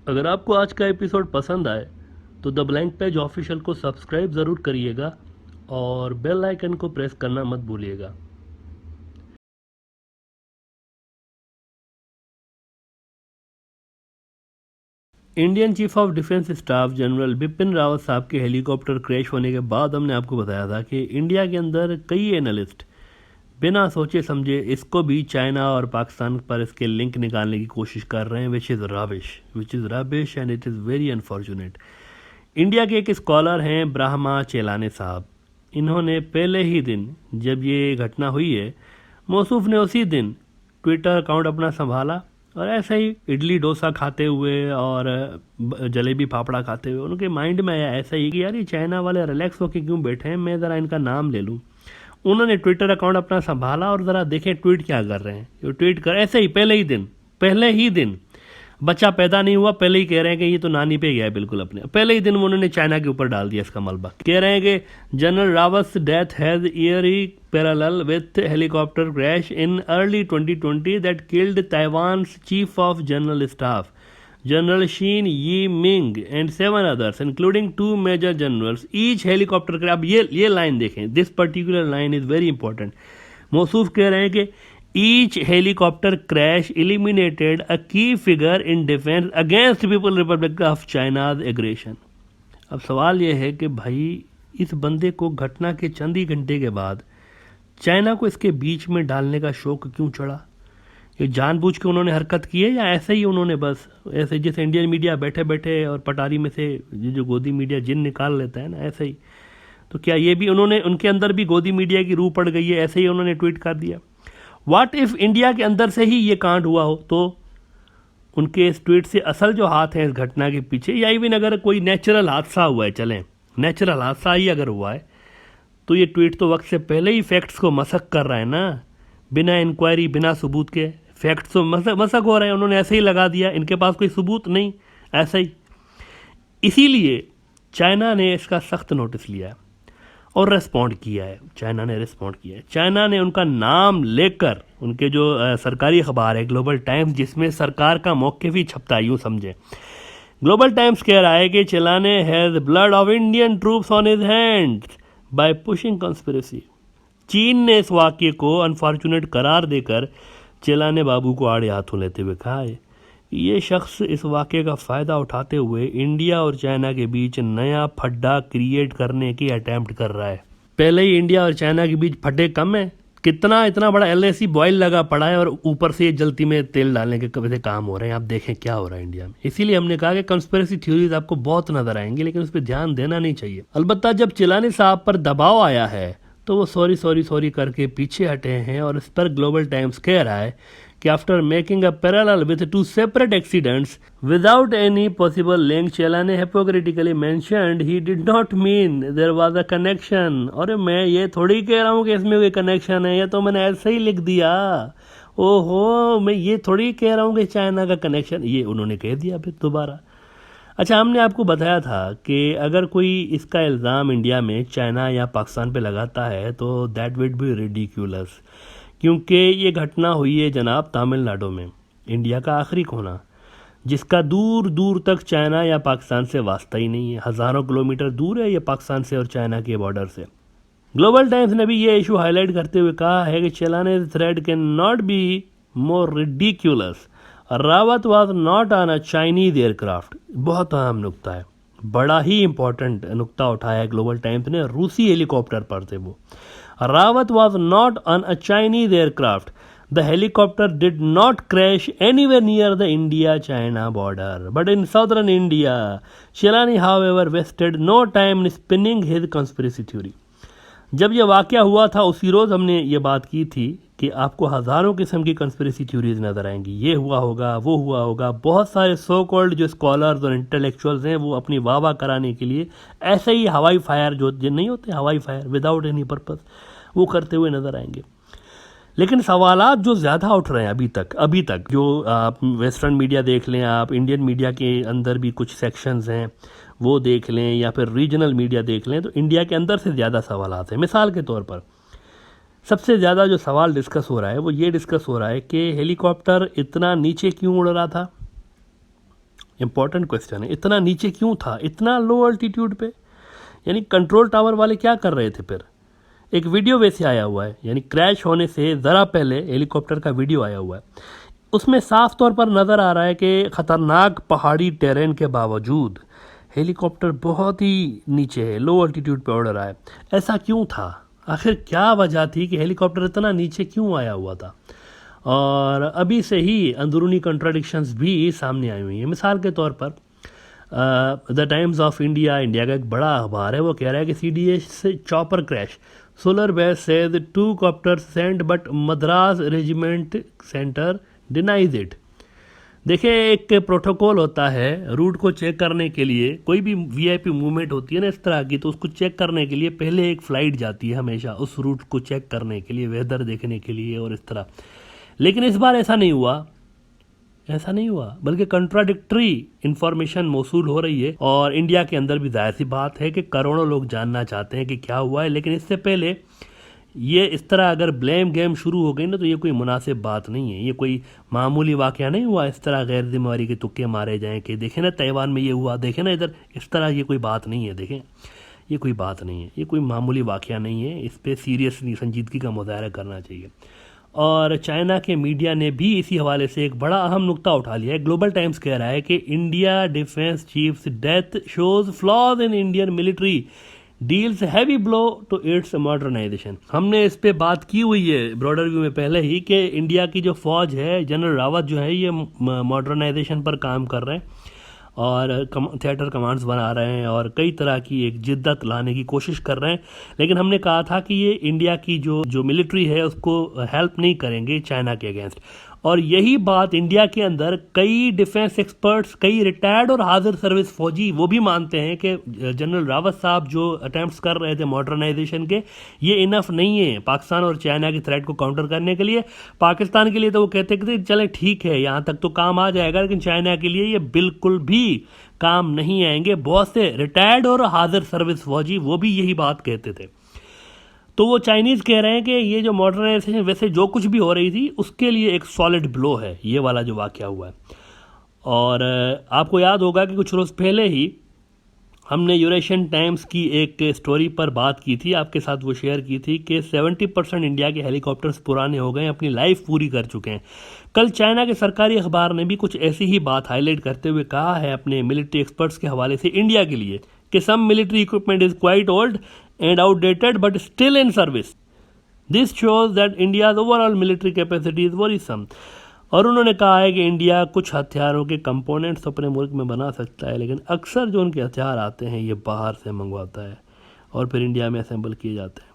अगर आपको आज का एपिसोड पसंद आए तो द ब्लैंक पेज ऑफिशियल को सब्सक्राइब ज़रूर करिएगा और बेल आइकन को प्रेस करना मत भूलिएगा। Indian chief of defence staff general Bipin Rawat साहब के हेलीकॉप्टर क्रैश होने के बाद हमने आपको बताया था कि इंडिया के अंदर कई एनालिस्ट बिना सोचे समझे इसको भी चाइना और पाकिस्तान पर इसके लिंक निकालने की कोशिश कर रहे हैं, which is rubbish and it is very unfortunate. India के एक स्कॉलर हैं ब्रह्मा चेलाने साहब। इन्होंने पहले ही दिन जब ये घटना हुई है, मौसूफ ने उसी दिन ट्विटर अकाउंट अपना संभाला और ऐसे ही इडली डोसा खाते हुए और जलेबी फाफड़ा खाते हुए उनके माइंड में आया ऐसा ही कि यार ये चाइना वाले रिलैक्स होके क्यों बैठे हैं, मैं ज़रा इनका नाम ले लूँ। उन्होंने ट्विटर अकाउंट अपना संभाला और ज़रा देखें ट्वीट क्या कर रहे हैं। ये ट्वीट कर ऐसे ही पहले ही दिन बच्चा पैदा नहीं हुआ, पहले ही कह रहे हैं कि ये तो नानी पे गया है बिल्कुल अपने। पहले ही दिन उन्होंने चाइना के ऊपर डाल दिया इसका मलबा। कह रहे हैं कि general Rawat death has eerie parallel with helicopter crash in early 2020 that killed Taiwan's chief of general staff general Shen Yi Ming and 7 others including 2 major generals each helicopter crash. अब ये लाइन देखें, this particular line is very important. मौसूफ कह रहे हैं कि each helicopter crash eliminated a key figure in defense against People's Republic of China's aggression। अब सवाल यह है कि भाई इस बंदे को घटना के चंद ही घंटे के बाद चाइना को इसके बीच में डालने का शौक क्यों चढ़ा? ये जानबूझ के उन्होंने हरकत की है या ऐसे ही उन्होंने बस ऐसे जैसे इंडियन मीडिया बैठे बैठे और पटारी में से जो गोदी मीडिया जिन निकाल लेता है ना, ऐसे ही। तो क्या ये भी उन्होंने, उनके अंदर भी गोदी मीडिया की रूह पड़ गई है, ऐसे ही उन्होंने ट्वीट कर दिया? व्हाट इफ इंडिया के अंदर से ही ये कांड हुआ हो तो उनके इस ट्वीट से असल जो हाथ है इस घटना के पीछे, या इवन अगर कोई नेचुरल हादसा हुआ है, चलें नेचुरल हादसा ही अगर हुआ है तो ये ट्वीट तो वक्त से पहले ही फैक्ट्स को मसक कर रहा है ना, बिना इंक्वायरी बिना सबूत के फैक्ट्स तो मसक हो रहे हैं। उन्होंने ऐसे ही लगा दिया, इनके पास कोई सबूत नहीं, ऐसा ही। इसीलिए चाइना ने इसका सख्त नोटिस लिया है और रेस्पॉन्ड किया है। चाइना ने उनका नाम लेकर, उनके जो सरकारी अखबार है ग्लोबल टाइम्स, जिसमें सरकार का मौक़िफ़ ही छपता है, यूँ समझे। ग्लोबल टाइम्स कह रहा है कि Chellaney has blood of Indian troops on his hands by pushing conspiracy. चीन ने इस वाक़े को अनफॉर्चुनेट करार देकर चेलाने बाबू को आड़े हाथों लेते हुए कहा है ये शख्स इस वाक़े का फ़ायदा उठाते हुए इंडिया और चाइना के बीच नया फड्डा क्रिएट करने की अटैम्प्ट कर रहा है। पहले ही इंडिया और चाइना के बीच फड्डे कम है, कितना इतना बड़ा एलएसी बॉयल लगा पड़ा है और ऊपर से ये जल्दी में तेल डालने के कभी से काम हो रहे हैं। आप देखें क्या हो रहा है इंडिया में। इसीलिए हमने कहा कि कंस्पिरेसी थ्योरीज आपको बहुत नजर आएंगी, लेकिन उस पर ध्यान देना नहीं चाहिए। अलबत्ता जब चिलानी साहब पर दबाव आया है तो वो सॉरी करके पीछे हटे हैं और इस पर ग्लोबल टाइम्स कह रहा है कि after making a parallel with 2 separate accidents without any possible link, चेलाने hypocritically mentioned he did not mean there was a connection। और मैं ये थोड़ी कह रहा हूँ कि इसमें कोई कनेक्शन है, ये तो मैंने ऐसे ही लिख दिया। ओहो, मैं ये थोड़ी कह रहा हूँ कि चाइना का कनेक्शन, ये उन्होंने कह दिया फिर दोबारा। अच्छा, हमने आपको बताया था कि अगर कोई इसका इल्ज़ाम इंडिया में चाइना या पाकिस्तान पे लगाता है तो दैट विड बी रिडिक्यूलस, क्योंकि ये घटना हुई है जनाब तमिलनाडु में, इंडिया का आखिरी कोना, जिसका दूर दूर तक चाइना या पाकिस्तान से वास्ता ही नहीं है। हज़ारों किलोमीटर दूर है ये पाकिस्तान से और चाइना के बॉर्डर से। ग्लोबल टाइम्स ने भी ये इशू हाईलाइट करते हुए कहा है कि Chellaney thread can not be more ridiculous. Rawat was not on a Chinese aircraft. बहुत अहम नुक्ता है, बड़ा ही इंपॉर्टेंट नुक्ता उठाया है ग्लोबल टाइम्स ने, रूसी हेलीकॉप्टर पर थे वो। Rawat was not on a Chinese aircraft. The helicopter did not crash anywhere near the India-China border, but in southern India. Shalani, however, wasted no time in spinning his conspiracy theory. जब यह वाक़या हुआ था उसी रोज़ हमने ये बात की थी कि आपको हज़ारों किस्म की कंस्पिरेसी थ्योरीज नज़र आएंगी, ये हुआ होगा, वो हुआ होगा। बहुत सारे सो कॉल्ड जो स्कॉलर्स और इंटेलेक्चुअल्स हैं वो अपनी वाह कराने के लिए ऐसे ही हवाई फायर जो नहीं होते, हवाई फायर विदाउट एनी पर्पस, वो करते हुए नज़र आएंगे। लेकिन सवालात जो ज़्यादा उठ रहे हैं अभी तक जो आप वेस्टर्न मीडिया देख लें, आप इंडियन मीडिया के अंदर भी कुछ सेक्शंस हैं वो देख लें, या फिर रीजनल मीडिया देख लें, तो इंडिया के अंदर से ज़्यादा सवालात हैं। मिसाल के तौर पर सबसे ज़्यादा जो सवाल डिस्कस हो रहा है वो ये डिस्कस हो रहा है कि हेलीकॉप्टर इतना नीचे क्यों उड़ रहा था। इंपॉर्टेंट क्वेश्चन है, इतना नीचे क्यों था, इतना लो अल्टीट्यूड पे? यानी कंट्रोल टावर वाले क्या कर रहे थे फिर? एक वीडियो वैसे आया हुआ है, यानी क्रैश होने से ज़रा पहले हेलीकॉप्टर का वीडियो आया हुआ है। उसमें साफ तौर पर नज़र आ रहा है कि ख़तरनाक पहाड़ी टेरेन के बावजूद हेलीकॉप्टर बहुत ही नीचे है, लो अल्टीट्यूड पे उड़ रहा है। ऐसा क्यों था? आखिर क्या वजह थी कि हेलीकॉप्टर इतना नीचे क्यों आया हुआ था? और अभी से ही अंदरूनी कंट्राडिक्शंस भी सामने आई हुई हैं। मिसाल के तौर पर the times of India, India का एक बड़ा अखबार है, वो कह रहा है कि CDS से chopper crash, Sulur base says 2 copters sent but Madras Regiment Centre denies it. देखिए, एक प्रोटोकॉल होता है रूट को चेक करने के लिए, कोई भी VIP मूवमेंट होती है ना इस तरह की, तो उसको चेक करने के लिए पहले एक फ़्लाइट जाती है हमेशा उस रूट को चेक करने के लिए, वेदर देखने के लिए और इस तरह। लेकिन इस बार ऐसा नहीं हुआ, बल्कि कंट्राडिक्टरी इंफॉर्मेशन मौसूल हो रही है। और इंडिया के अंदर भी जाहिर सी बात है कि करोड़ों लोग जानना चाहते हैं कि क्या हुआ है। लेकिन इससे पहले ये इस तरह अगर ब्लेम गेम शुरू हो गई ना, तो ये कोई मुनासिब बात नहीं है, ये कोई मामूली वाक़या नहीं हुआ। इस तरह गैर जिम्मेवारी के तुक्के मारे जाएं कि देखें ना ताइवान में ये हुआ, देखें ना इधर, इस तरह ये कोई बात नहीं है। देखें, ये कोई बात नहीं है, ये कोई मामूली वाक़या नहीं है, इस पर सीरियसली संजीदगी का मुजाहरा करना चाहिए। और चाइना के मीडिया ने भी इसी हवाले से एक बड़ा अहम नुक्ता उठा लिया है। ग्लोबल टाइम्स कह रहा है कि India defence chiefs death shows flaws in Indian military deals heavy blow to its modernisation. हमने इस पे बात की हुई है ब्रॉडर व्यू में पहले ही कि इंडिया की जो फौज है, जनरल रावत जो है, ये मॉडर्नाइजेशन पर काम कर रहे हैं और थिएटर कमांड्स बना रहे हैं और कई तरह की एक जिद्दत लाने की कोशिश कर रहे हैं। लेकिन हमने कहा था कि ये इंडिया की जो मिलिट्री है उसको हेल्प नहीं करेंगे चाइना के अगेंस्ट। और यही बात इंडिया के अंदर कई डिफेंस एक्सपर्ट्स, कई रिटायर्ड और हाजिर सर्विस फौजी वो भी मानते हैं कि जनरल रावत साहब जो अटैम्प्ट्स कर रहे थे मॉडर्नाइजेशन के, ये इनफ नहीं है पाकिस्तान और चाइना की थ्रेट को काउंटर करने के लिए। पाकिस्तान के लिए तो वो कहते कि चले ठीक है, यहाँ तक तो काम आ जाएगा, लेकिन चाइना के लिए ये बिल्कुल भी काम नहीं आएंगे। बहुत से रिटायर्ड और हाजिर सर्विस फौजी वो भी यही बात कहते थे। तो वो चाइनीज़ कह रहे हैं कि ये जो मॉडर्नाइजेशन वैसे जो कुछ भी हो रही थी उसके लिए एक सॉलिड ब्लो है ये वाला जो वाक़या हुआ है। और आपको याद होगा कि कुछ रोज़ पहले ही हमने यूरेशियन टाइम्स की एक स्टोरी पर बात की थी, आपके साथ वो शेयर की थी कि 70% इंडिया के हेलीकॉप्टर्स पुराने हो गए, अपनी लाइफ पूरी कर चुके हैं। कल चाइना के सरकारी अखबार ने भी कुछ ऐसी ही बात हाईलाइट करते हुए कहा है अपने मिलिट्री एक्सपर्ट्स के हवाले से इंडिया के लिए कि some military equipment is quite old and outdated but still in service. This shows that India's overall military capacity is worrisome. और उन्होंने कहा है कि इंडिया कुछ हथियारों के कंपोनेंट्स अपने मुल्क में बना सकता है, लेकिन अक्सर जो उनके हथियार आते हैं ये बाहर से मंगवाता है और फिर इंडिया में असेंबल किए जाते हैं।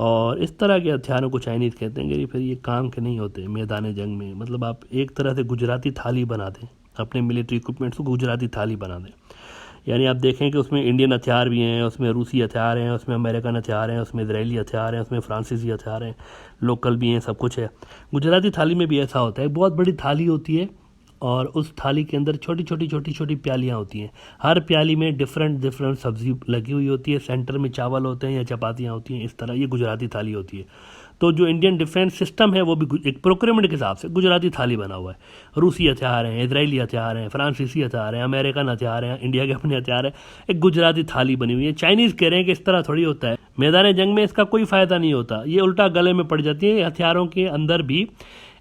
और इस तरह के हथियारों को चाइनीज़ कहते हैं कि फिर ये काम के नहीं होते मैदान जंग में। मतलब आप एक तरह से गुजराती थाली बना दें, अपने मिलिट्री इक्विपमेंट्स को गुजराती थाली बना दें। यानी आप देखें कि उसमें इंडियन हथियार भी हैं, उसमें रूसी हथियार हैं, उसमें अमेरिकन हथियार हैं, उसमें इजरायली हथियार हैं, उसमें फ्रांसीसी हथियार हैं, लोकल भी हैं, सब कुछ है। गुजराती थाली में भी ऐसा होता है, बहुत बड़ी थाली होती है और उस थाली के अंदर छोटी छोटी प्यालियाँ होती हैं। हर प्याली में डिफरेंट सब्जी लगी हुई होती है, सेंटर में चावल होते हैं या चपातियाँ होती हैं, इस तरह ये गुजराती थाली होती है। तो जो इंडियन डिफेंस सिस्टम है वो भी एक प्रोक्योरमेंट के हिसाब से गुजराती थाली बना हुआ है। रूसी हथियार हैं, इजरायली हथियार हैं, फ्रांसीसी हथियार हैं, अमेरिकन हथियार हैं, इंडिया के अपने हथियार हैं, एक गुजराती थाली बनी हुई है। चाइनीज़ कह रहे हैं कि इस तरह थोड़ी होता है, मैदान जंग में इसका कोई फ़ायदा नहीं होता, ये उल्टा गले में पड़ जाती है। हथियारों के अंदर भी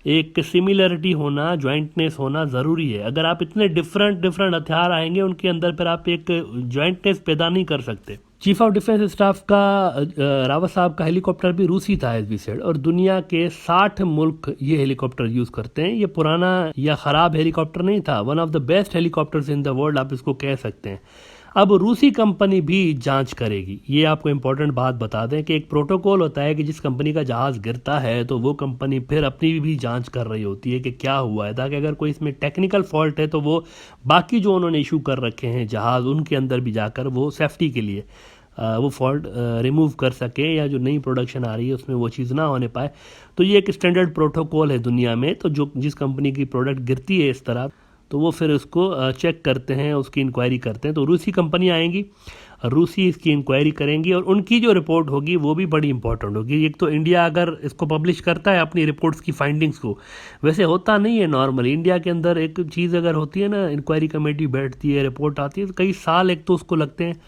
एक सिमिलरिटी होना, जॉइंटनेस होना ज़रूरी है। अगर आप इतने डिफरेंट हथियार आएंगे उनके अंदर, फिर आप एक जॉइंटनेस पैदा नहीं कर सकते। चीफ ऑफ डिफेंस स्टाफ का रावत साहब का हेलीकॉप्टर भी रूसी था एज वी सेड, और दुनिया के 60 मुल्क ये हेलीकॉप्टर यूज़ करते हैं। ये पुराना या ख़राब हेलीकॉप्टर नहीं था, one of the best helicopters in the world आप इसको कह सकते हैं। अब रूसी कंपनी भी जांच करेगी। ये आपको इम्पोर्टेंट बात बता दें कि एक प्रोटोकॉल होता है कि जिस कंपनी का जहाज़ गिरता है तो वो कंपनी फिर अपनी भी जांच कर रही होती है कि क्या हुआ है, ताकि अगर कोई इसमें टेक्निकल फॉल्ट है तो वो बाकी जो उन्होंने इशू कर रखे हैं जहाज़, उनके अंदर भी जाकर वो सेफ्टी के लिए वो फॉल्ट रिमूव कर सके, या जो नई प्रोडक्शन आ रही है उसमें वो चीज़ ना होने पाए। तो ये एक स्टैंडर्ड प्रोटोकॉल है दुनिया में। तो जो जिस कंपनी की प्रोडक्ट गिरती है इस तरह, तो वो फिर उसको चेक करते हैं, उसकी इंक्वायरी करते हैं। तो रूसी कंपनी आएंगी रूसी इसकी इंक्वायरी करेंगी और उनकी जो रिपोर्ट होगी वो भी बड़ी इंपॉर्टेंट होगी। एक तो इंडिया अगर इसको पब्लिश करता है अपनी रिपोर्ट्स की फाइंडिंग्स को, वैसे होता नहीं है नॉर्मली इंडिया के अंदर एक चीज़ अगर होती है ना, इंक्वायरी कमेटी बैठती है, रिपोर्ट आती है, तो कई साल एक तो उसको लगते हैं,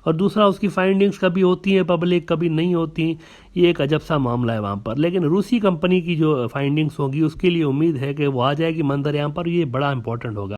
और दूसरा उसकी फाइंडिंग्स कभी होती हैं पब्लिक, कभी नहीं होती। ये एक अजब सा मामला है वहाँ पर। लेकिन रूसी कंपनी की जो फाइंडिंग्स होगी उसके लिए उम्मीद है कि वो आ जाएगी मंजर यहाँ पर, ये बड़ा इंपॉर्टेंट होगा।